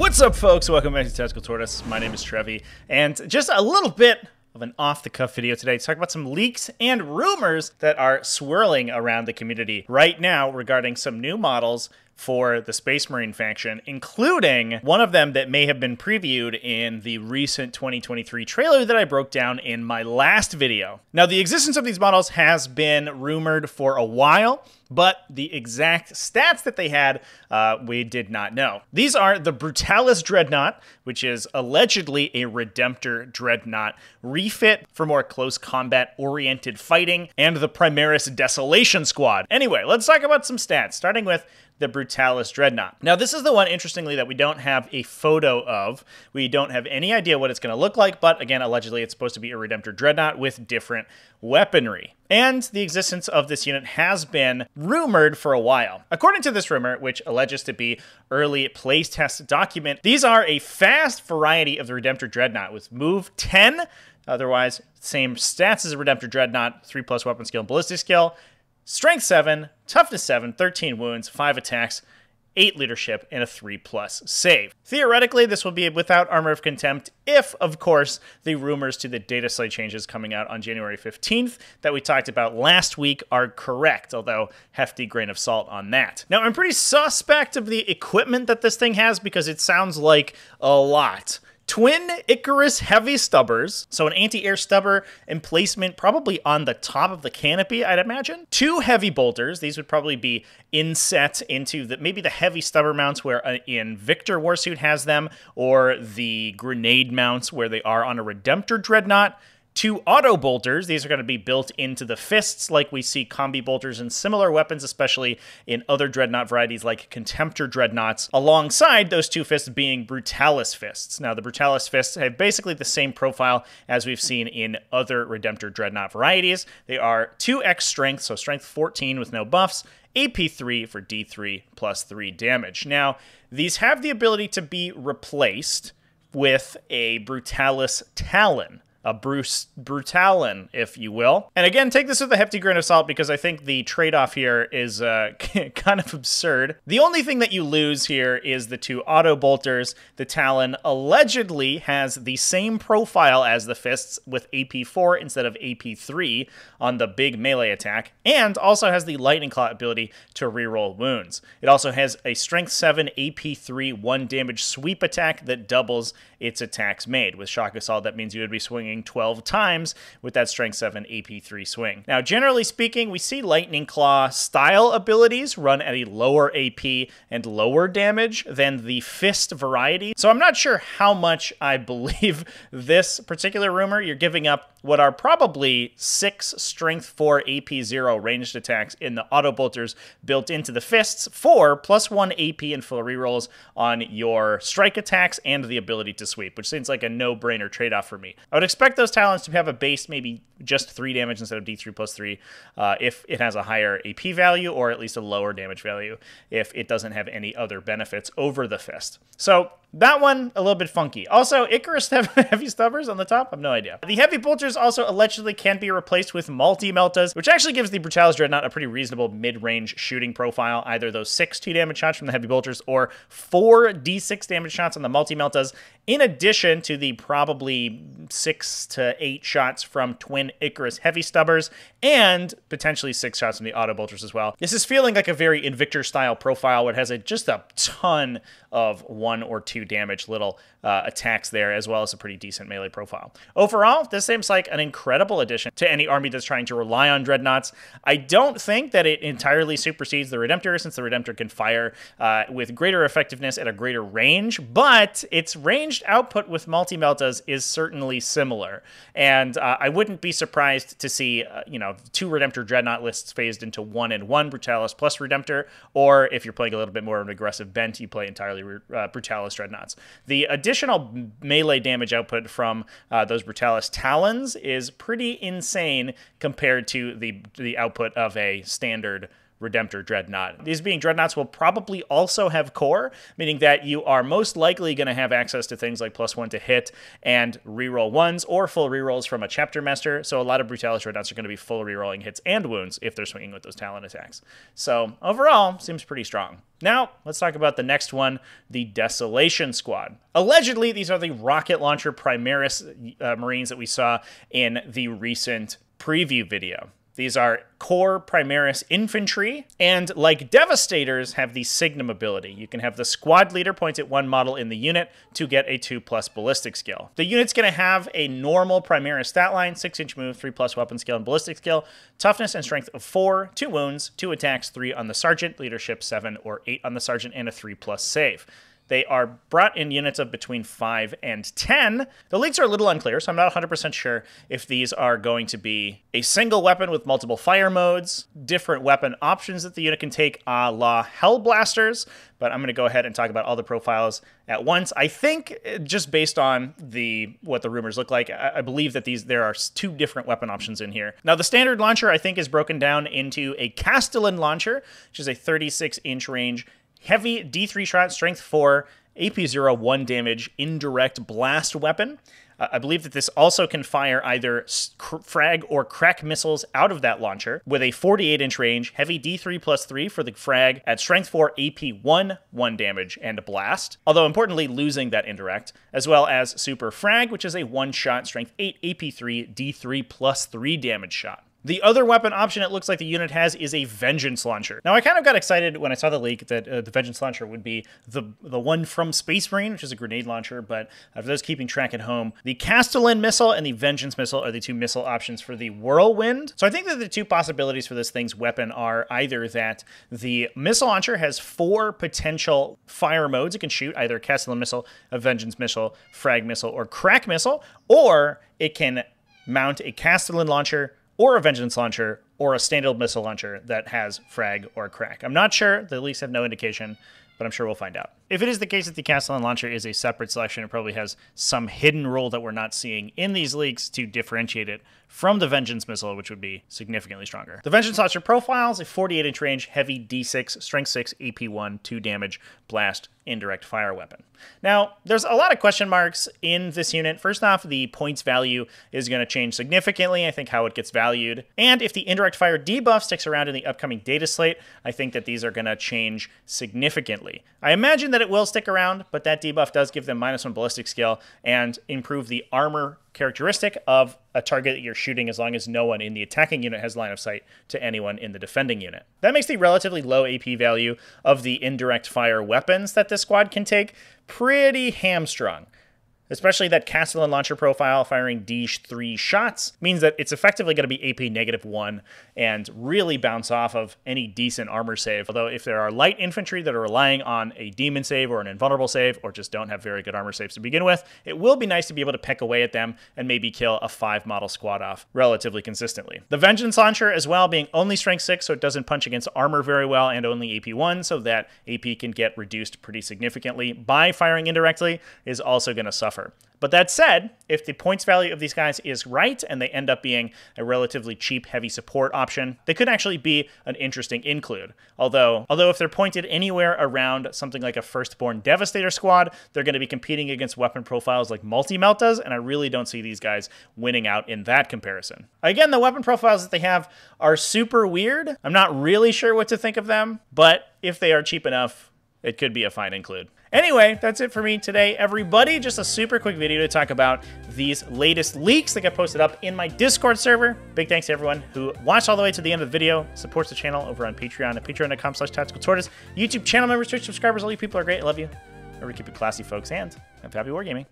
What's up, folks? Welcome back to TacticalTortoise. My name is Trevi, and just a little bit of an off-the-cuff video today to talk about some leaks and rumors that are swirling around the community right now regarding some new models for the Space Marine faction, including one of them that may have been previewed in the recent 2023 trailer that I broke down in my last video. Now, the existence of these models has been rumored for a while, but the exact stats that they had, we did not know. These are the Brutalis Dreadnought, which is allegedly a Redemptor Dreadnought refit for more close combat-oriented fighting, and the Primaris Desolation Squad. Anyway, let's talk about some stats, starting with the Brutalis Dreadnought. Now, this is the one, interestingly, that we don't have a photo of. We don't have any idea what it's going to look like, but again, allegedly, it's supposed to be a Redemptor Dreadnought with different weaponry. And the existence of this unit has been rumored for a while. According to this rumor, which alleges to be early playtest document, these are a fast variety of the Redemptor Dreadnought with move 10, otherwise same stats as a Redemptor Dreadnought, 3+ weapon skill and ballistic skill, Strength 7, Toughness 7, 13 wounds, 5 attacks, 8 leadership, and a 3+ save. Theoretically, this will be without Armor of Contempt if, of course, the rumors to the data slate changes coming out on January 15th that we talked about last week are correct, although hefty grain of salt on that. Now, I'm pretty suspect of the equipment that this thing has because it sounds like a lot. Twin Icarus heavy stubbers, so an anti-air stubber emplacement probably on the top of the canopy, I'd imagine. 2 heavy bolters, these would probably be inset into maybe the heavy stubber mounts where in Victor Warsuit has them, or the grenade mounts where they are on a Redemptor Dreadnought. 2 auto bolters, these are going to be built into the fists like we see combi bolters in similar weapons, especially in other dreadnought varieties like Contemptor Dreadnoughts, alongside those 2 fists being Brutalis fists. Now, the Brutalis fists have basically the same profile as we've seen in other Redemptor Dreadnought varieties. They are 2x strength, so strength 14 with no buffs, AP3 for D3 plus 3 damage. Now, these have the ability to be replaced with a Brutalis Talon. A Brutalin, if you will. And again, take this with a hefty grain of salt because I think the trade-off here is kind of absurd. The only thing that you lose here is the 2 auto bolters. The Talon allegedly has the same profile as the fists with AP4 instead of AP3 on the big melee attack, and also has the Lightning Claw ability to reroll wounds. It also has a Strength 7 AP3 1 damage sweep attack that doubles its attacks made. With Shock Assault, that means you would be swinging 12 times with that Strength 7 AP3 swing. Now, generally speaking, we see Lightning Claw style abilities run at a lower AP and lower damage than the fist variety. So I'm not sure how much I believe this particular rumor. You're giving up what are probably 6 Strength 4 AP0 ranged attacks in the auto bolters built into the fists, 4 plus 1 AP and full rerolls on your strike attacks and the ability to sweep, which seems like a no-brainer trade-off for me. I would expect those Talons to have a base maybe just 3 damage instead of D3 plus 3 if it has a higher AP value, or at least a lower damage value if it doesn't have any other benefits over the fist. So that one, a little bit funky. Also, Icarus heavy stubbers on the top? I have no idea. The heavy bolters also allegedly can be replaced with multi-meltas, which actually gives the Brutalis Dreadnought a pretty reasonable mid-range shooting profile. Either those 6 2-damage shots from the heavy bolters or 4 D6 damage shots on the multi-meltas, in addition to the probably 6 to 8 shots from Twin Icarus heavy stubbers, and potentially 6 shots from the auto bolters as well. This is feeling like a very Invictor-style profile where it has just a ton of 1 or 2 damage little attacks there, as well as a pretty decent melee profile. Overall, this seems like an incredible addition to any army that's trying to rely on dreadnoughts. I don't think that it entirely supersedes the Redemptor, since the Redemptor can fire with greater effectiveness at a greater range, but its ranged output with multi-meltas is certainly similar. And I wouldn't be surprised to see, 2 Redemptor Dreadnought lists phased into 1 and 1 Brutalis plus Redemptor, or if you're playing a little bit more of an aggressive bent, you play entirely Brutalis Dreadnoughts. The additional melee damage output from those Brutalis Talons is pretty insane compared to the output of a standard Redemptor Dreadnought. These being Dreadnoughts will probably also have core, meaning that you are most likely going to have access to things like +1 to hit and reroll ones or full rerolls from a Chapter Master. So a lot of Brutalis Dreadnoughts are going to be full rerolling hits and wounds if they're swinging with those Talon attacks. So overall, seems pretty strong. Now, let's talk about the next one, the Desolation Squad. Allegedly, these are the rocket launcher Primaris Marines that we saw in the recent preview video. These are core Primaris infantry, and like Devastators, have the Signum ability. You can have the squad leader point at one model in the unit to get a 2+ ballistic skill. The unit's going to have a normal Primaris stat line, 6-inch move, 3+ weapon skill and ballistic skill, toughness and strength of 4, 2 wounds, 2 attacks, 3 on the sergeant, leadership 7 or 8 on the sergeant, and a 3+ save. They are brought in units of between 5 and 10. The leaks are a little unclear, so I'm not 100% sure if these are going to be a single weapon with multiple fire modes, different weapon options that the unit can take a la Hellblasters, but I'm going to go ahead and talk about all the profiles at once. I think, just based on what the rumors look like, I believe that there are 2 different weapon options in here. Now, the standard launcher, I think, is broken down into a Castellan launcher, which is a 36-inch range, heavy D3 shot, strength 4, AP0, 1 damage, indirect blast weapon. I believe that this also can fire either frag or crack missiles out of that launcher with a 48-inch range, heavy D3 +3 for the frag at strength 4, AP1, 1 damage, and a blast. Although importantly, losing that indirect, as well as super frag, which is a 1-shot, strength 8, AP3, D3 +3 damage shot. The other weapon option it looks like the unit has is a Vengeance Launcher. Now, I kind of got excited when I saw the leak that the Vengeance Launcher would be the one from Space Marine, which is a grenade launcher, but for those keeping track at home, the Castellan Missile and the Vengeance Missile are the 2 missile options for the Whirlwind. So I think that the 2 possibilities for this thing's weapon are either that the Missile Launcher has 4 potential fire modes it can shoot, either a Castellan Missile, a Vengeance Missile, Frag Missile, or Crack Missile, or it can mount a Castellan Launcher, or a Vengeance Launcher, or a standard missile launcher that has frag or crack. I'm not sure. The leaks have no indication, but I'm sure we'll find out. If it is the case that the Castellan Launcher is a separate selection, it probably has some hidden role that we're not seeing in these leaks to differentiate it from the Vengeance Missile, which would be significantly stronger. The Vengeance Launcher profiles a 48-inch range, heavy D6, strength 6, AP1, 2 damage, blast, indirect fire weapon. Now, there's a lot of question marks in this unit. First off, the points value is going to change significantly, I think, how it gets valued. And if the indirect fire debuff sticks around in the upcoming data slate, I think that these are going to change significantly. I imagine that it will stick around, but that debuff does give them -1 ballistic skill and improve the armor characteristic of a target that you're shooting as long as no one in the attacking unit has line of sight to anyone in the defending unit. That makes the relatively low AP value of the indirect fire weapons that this squad can take pretty hamstrung. Especially that Castellan Launcher profile firing D3 shots means that it's effectively going to be AP -1 and really bounce off of any decent armor save. Although if there are light infantry that are relying on a demon save or an invulnerable save or just don't have very good armor saves to begin with, it will be nice to be able to peck away at them and maybe kill a 5-model squad off relatively consistently. The Vengeance Launcher as well, being only strength 6, so it doesn't punch against armor very well, and only AP1, so that AP can get reduced pretty significantly by firing indirectly, is also going to suffer. But that said, if the points value of these guys is right and they end up being a relatively cheap heavy support option, they could actually be an interesting include. Although if they're pointed anywhere around something like a Firstborn Devastator squad, they're going to be competing against weapon profiles like Multi-Melt does, and I really don't see these guys winning out in that comparison. Again, the weapon profiles that they have are super weird. I'm not really sure what to think of them, but if they are cheap enough, it could be a fine include. Anyway, that's it for me today, everybody. Just a super quick video to talk about these latest leaks that got posted up in my Discord server. Big thanks to everyone who watched all the way to the end of the video, supports the channel over on Patreon at patreon.com/TacticalTortoise. YouTube channel members, Twitch subscribers, all you people are great. I love you. Remember to keep it classy, folks, and have happy wargaming.